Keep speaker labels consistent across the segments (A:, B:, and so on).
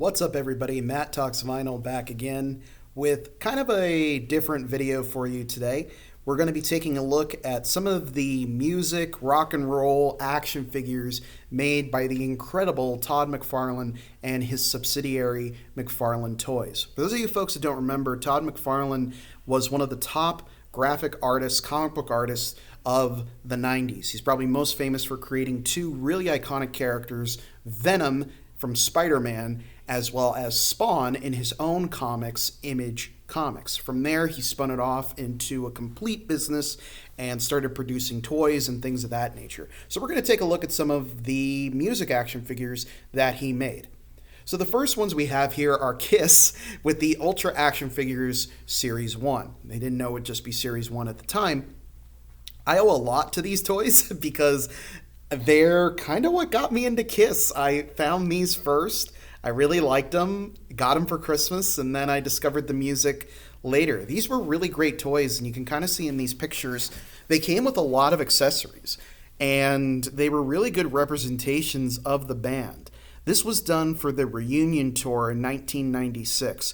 A: What's up, everybody? Matt Talks Vinyl back again with kind of a different video for you today. We're going to be taking a look at some of the music, rock and roll action figures made by the incredible Todd McFarlane and his subsidiary McFarlane Toys. For those of you folks that don't remember, Todd McFarlane was one of the top graphic artists, comic book artists of the 90s. He's probably most famous for creating two really iconic characters, Venom from Spider-Man, as well as Spawn in his own comics, Image Comics. From there, he spun it off into a complete business and started producing toys and things of that nature. So we're going to take a look at some of the music action figures that he made. So the first ones we have here are Kiss with the Ultra Action Figures Series 1. They didn't know it would just be Series 1 at the time. I owe a lot to these toys because they're kind of what got me into Kiss. I found these first. I really liked them, got them for Christmas, and then I discovered the music later. These were really great toys, and you can kind of see in these pictures, they came with a lot of accessories, and they were really good representations of the band. This was done for the reunion tour in 1996.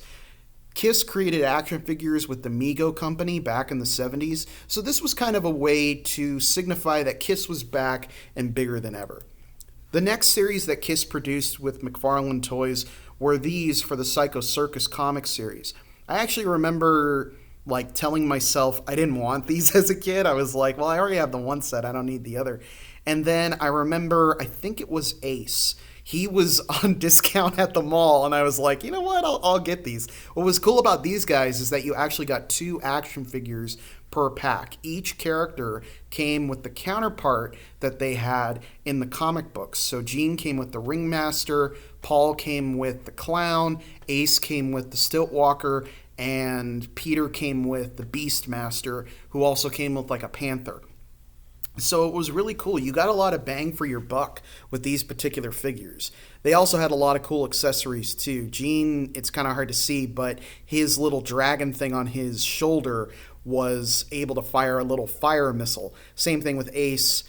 A: Kiss created action figures with the Mego company back in the 70s, so this was kind of a way to signify that Kiss was back and bigger than ever. The next series that Kiss produced with McFarlane Toys were these for the Circus comic series. I actually remember telling myself I didn't want these as a kid. I was like, well, I already have the one set, I don't need the other. And then I remember, I think it was Ace. He was on discount at the mall, and I was like, you know what, I'll get these. What was cool about these guys is that you actually got two action figures per pack. Each character came with the counterpart that they had in the comic books. So Gene came with the Ringmaster, Paul came with the Clown, Ace came with the Stiltwalker, and Peter came with the Beastmaster, who also came with a panther. So it was really cool. You got a lot of bang for your buck with these particular figures. They also had a lot of cool accessories too. Gene, it's kind of hard to see, but his little dragon thing on his shoulder was able to fire a little fire missile. Same thing with Ace.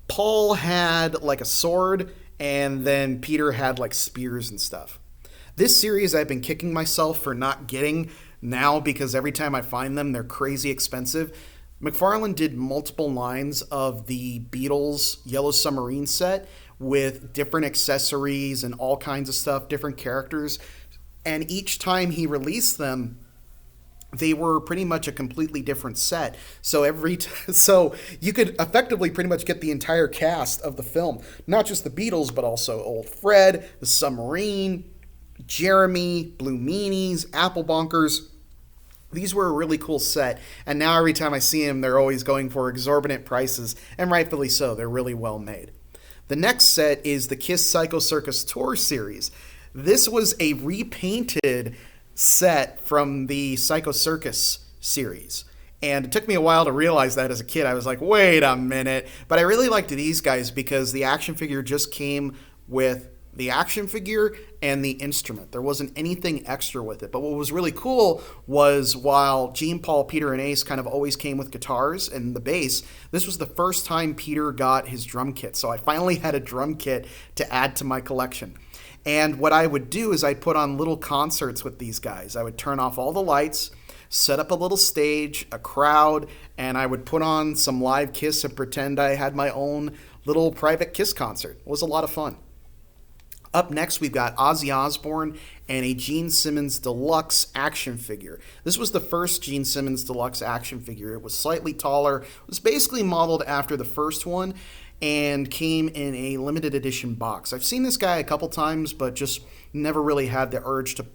A: Paul had a sword, and then Peter had spears and stuff. This series I've been kicking myself for not getting now because every time I find them, they're crazy expensive. McFarlane did multiple lines of the Beatles Yellow Submarine set with different accessories and all kinds of stuff, different characters. And each time he released them, they were pretty much a completely different set. So so you could effectively pretty much get the entire cast of the film, not just the Beatles, but also Old Fred, the Submarine, Jeremy, Blue Meanies, Apple Bonkers. These were a really cool set, and now every time I see them, they're always going for exorbitant prices, and rightfully so. They're really well made. The next set is the Kiss Psycho Circus Tour Series. This was a repainted set from the Psycho Circus series, and it took me a while to realize that as a kid. I was like, wait a minute. But I really liked these guys because the action figure just came with the action figure and the instrument. There wasn't anything extra with it. But what was really cool was while Gene, Paul, Peter, and Ace kind of always came with guitars and the bass, this was the first time Peter got his drum kit. So I finally had a drum kit to add to my collection. And what I would do is I'd put on little concerts with these guys. I would turn off all the lights, set up a little stage, a crowd, and I would put on some live Kiss and pretend I had my own little private Kiss concert. It was a lot of fun. Up next, we've got Ozzy Osbourne and a Gene Simmons Deluxe action figure. This was the first Gene Simmons Deluxe action figure. It was slightly taller. It was basically modeled after the first one and came in a limited edition box. I've seen this guy a couple times, but just never really had the urge to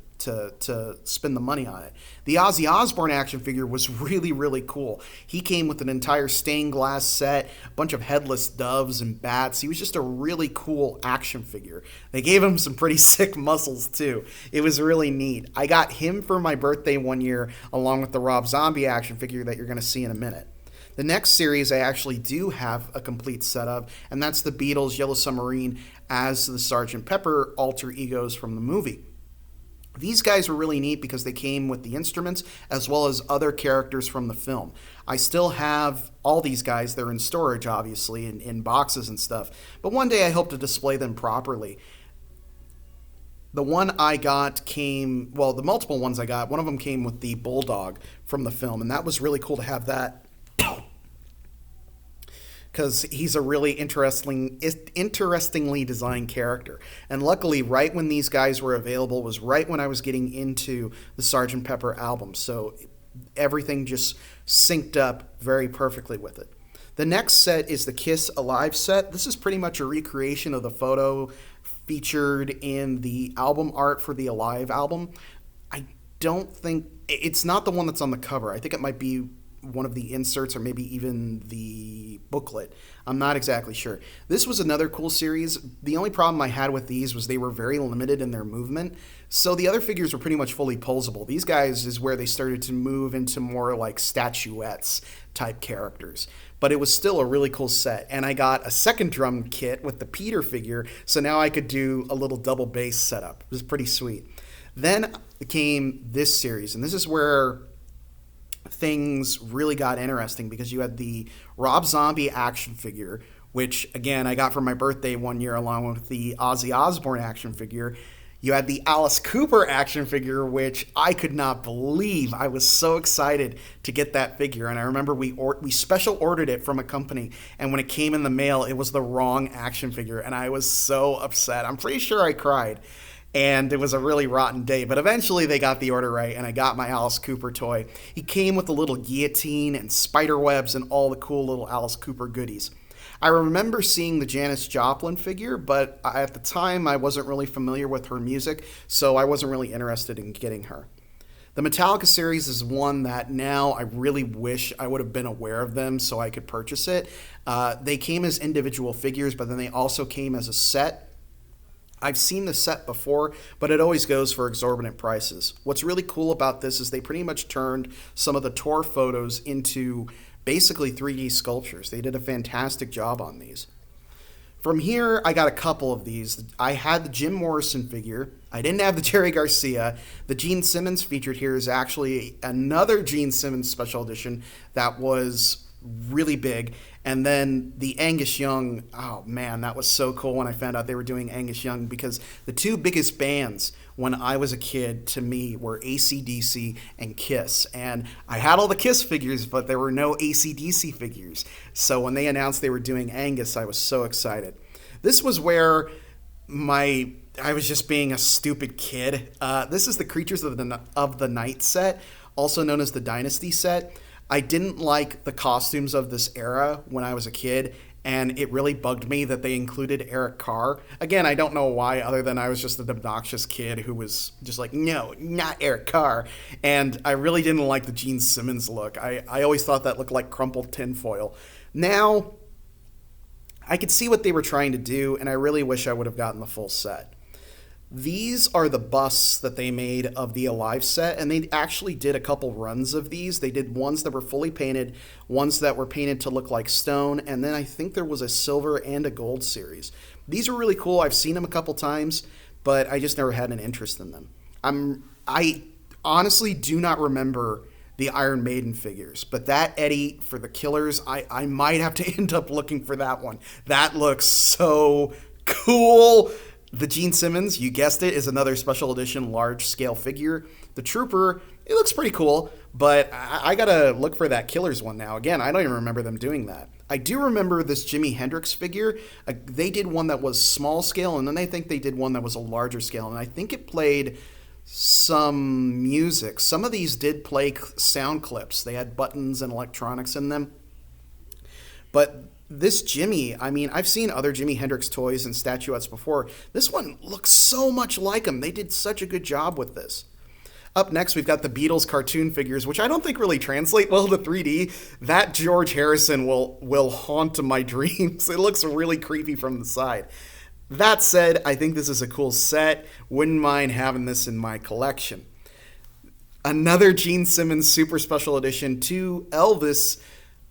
A: spend the money on it. The Ozzy Osbourne action figure was really, really cool. He came with an entire stained glass set, a bunch of headless doves and bats. He was just a really cool action figure. They gave him some pretty sick muscles too. It was really neat. I got him for my birthday one year along with the Rob Zombie action figure that you're going to see in a minute. The next series I actually do have a complete set of, and that's the Beatles Yellow Submarine as the Sgt. Pepper alter egos from the movie. These guys were really neat because they came with the instruments as well as other characters from the film. I still have all these guys. They're in storage, obviously, in boxes and stuff. But one day I hope to display them properly. The one I got came, well, the multiple ones I got, one of them came with the bulldog from the film, and that was really cool to have that because he's a really interestingly designed character. And luckily, right when these guys were available was right when I was getting into the Sgt. Pepper album, so everything just synced up very perfectly with it. The next set is the Kiss Alive set. This is pretty much a recreation of the photo featured in the album art for the Alive album. I don't think it's not the one that's on the cover. I think it might be one of the inserts or maybe even the booklet. I'm not exactly sure. This was another cool series. The only problem I had with these was they were very limited in their movement. So the other figures were pretty much fully posable. These guys is where they started to move into more like statuettes type characters. But it was still a really cool set. And I got a second drum kit with the Peter figure, so now I could do a little double bass setup. It was pretty sweet. Then came this series, and this is where things really got interesting because you had the Rob Zombie action figure, which again I got for my birthday one year along with the Ozzy Osbourne action figure. You had the Alice Cooper action figure, which I could not believe. I was so excited to get that figure, and I remember we special ordered it from a company, and when it came in the mail, it was the wrong action figure, and I was so upset. I'm pretty sure I cried. And it was a really rotten day. But eventually they got the order right, and I got my Alice Cooper toy. He came with a little guillotine and spider webs and all the cool little Alice Cooper goodies. I remember seeing the Janis Joplin figure, but at the time I wasn't really familiar with her music, so I wasn't really interested in getting her. The Metallica series is one that now I really wish I would have been aware of them so I could purchase it. They came as individual figures, but then they also came as a set. I've seen the set before, but it always goes for exorbitant prices. What's really cool about this is they pretty much turned some of the tour photos into basically 3D sculptures. They did a fantastic job on these. From here, I got a couple of these. I had the Jim Morrison figure. I didn't have the Jerry Garcia. The Gene Simmons featured here is actually another Gene Simmons special edition that was really big. And then the Angus Young, oh man, that was so cool when I found out they were doing Angus Young, because the two biggest bands when I was a kid to me were AC/DC and Kiss. And I had all the Kiss figures, but there were no AC/DC figures. So when they announced they were doing Angus, I was so excited. This was where I was just being a stupid kid. This is the Creatures of the Night set, also known as the Dynasty set. I didn't like the costumes of this era when I was a kid, and it really bugged me that they included Eric Carr. Again, I don't know why, other than I was just an obnoxious kid who was just like, no, not Eric Carr. And I really didn't like the Gene Simmons look. I always thought that looked like crumpled tinfoil. Now, I could see what they were trying to do, and I really wish I would have gotten the full set. These are the busts that they made of the Alive set, and they actually did a couple runs of these. They did ones that were fully painted, ones that were painted to look like stone, and then I think there was a silver and a gold series. These are really cool. I've seen them a couple times, but I just never had an interest in them. I honestly do not remember the Iron Maiden figures, but that Eddie for the Killers, I might have to end up looking for that one. That looks so cool. The Gene Simmons, you guessed it, is another special edition large-scale figure. The Trooper, it looks pretty cool, but I gotta look for that Killers one now. Again, I don't even remember them doing that. I do remember this Jimi Hendrix figure. They did one that was small scale, and then I think they did one that was a larger scale, and I think it played some music. Some of these did play sound clips. They had buttons and electronics in them. But this Jimmy, I mean, I've seen other Jimi Hendrix toys and statuettes before. This one looks so much like him. They did such a good job with this. Up next, we've got the Beatles cartoon figures, which I don't think really translate well to 3D. That George Harrison will haunt my dreams. It looks really creepy from the side. That said, I think this is a cool set. Wouldn't mind having this in my collection. Another Gene Simmons super special edition, two Elvis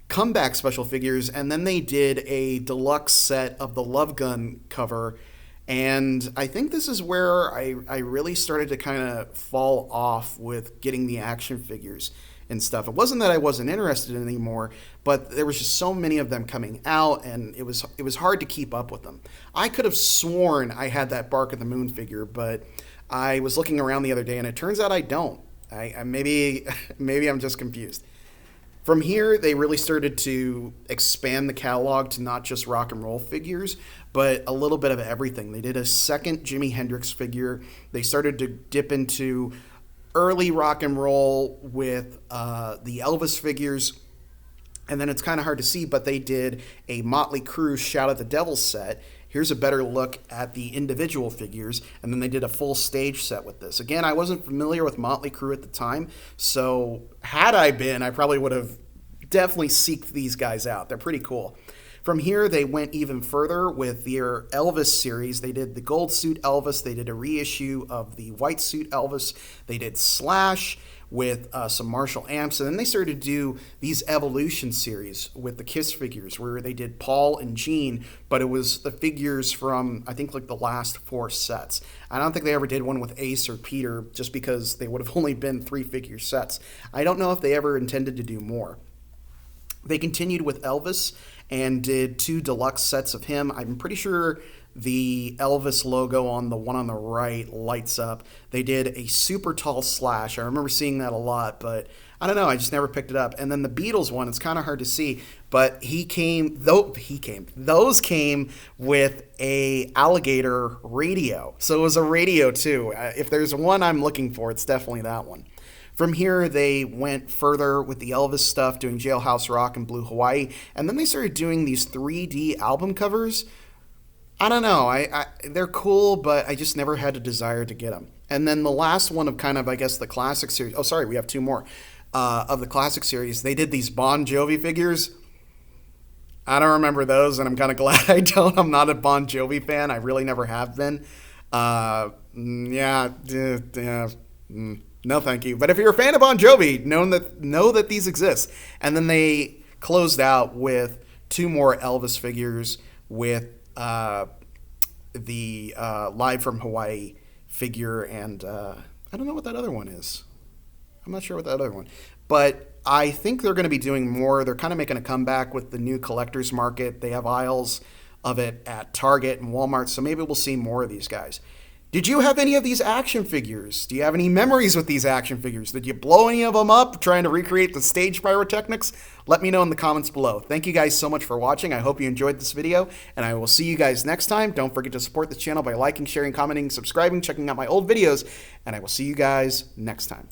A: comeback special figures, and then they did a deluxe set of the Love Gun cover, and I think this is where I really started to kind of fall off with getting the action figures and stuff. It wasn't that I wasn't interested in anymore, but there was just so many of them coming out, and it was hard to keep up with them. I could have sworn I had that Bark of the Moon figure, but I was looking around the other day, and it turns out I don't. I maybe maybe I'm just confused. From here, they really started to expand the catalog to not just rock and roll figures, but a little bit of everything. They did a second Jimi Hendrix figure. They started to dip into early rock and roll with the Elvis figures. And then it's kind of hard to see, but they did a Motley Crue Shout at the Devil set. Here's a better look at the individual figures, and then they did a full stage set with this. Again, I wasn't familiar with Motley Crue at the time, so had I been, I probably would have definitely seeked these guys out. They're pretty cool. From here, they went even further with their Elvis series. They did the gold suit Elvis. They did a reissue of the white suit Elvis. They did Slash with some Marshall amps. And then they started to do these Evolution series with the Kiss figures where they did Paul and Gene, but it was the figures from, I think, like the last 4 sets. I don't think they ever did one with Ace or Peter just because they would have only been 3-figure sets. I don't know if they ever intended to do more. They continued with Elvis and did 2 deluxe sets of him. I'm pretty sure the Elvis logo on the one on the right lights up. They did a super tall Slash. I remember seeing that a lot, but I don't know. I just never picked it up. And then the Beatles one, it's kind of hard to see, but those came with a alligator radio. So it was a radio too. If there's one I'm looking for, it's definitely that one. From here, they went further with the Elvis stuff, doing Jailhouse Rock and Blue Hawaii, and then they started doing these 3D album covers. I don't know. They're cool, but I just never had a desire to get them. And then the last one of kind of, I guess, the classic series. Oh, sorry, we have 2 more of the classic series. They did these Bon Jovi figures. I don't remember those, and I'm kind of glad I don't. I'm not a Bon Jovi fan. I really never have been. No, thank you. But if you're a fan of Bon Jovi, know that these exist. And then they closed out with 2 more Elvis figures with the Live from Hawaii figure, and I don't know what that other one is. I'm not sure what that other one. But I think they're going to be doing more. They're kind of making a comeback with the new collector's market. They have aisles of it at Target and Walmart, so maybe we'll see more of these guys. Did you have any of these action figures? Do you have any memories with these action figures? Did you blow any of them up trying to recreate the stage pyrotechnics? Let me know in the comments below. Thank you guys so much for watching. I hope you enjoyed this video, and I will see you guys next time. Don't forget to support the channel by liking, sharing, commenting, subscribing, checking out my old videos, and I will see you guys next time.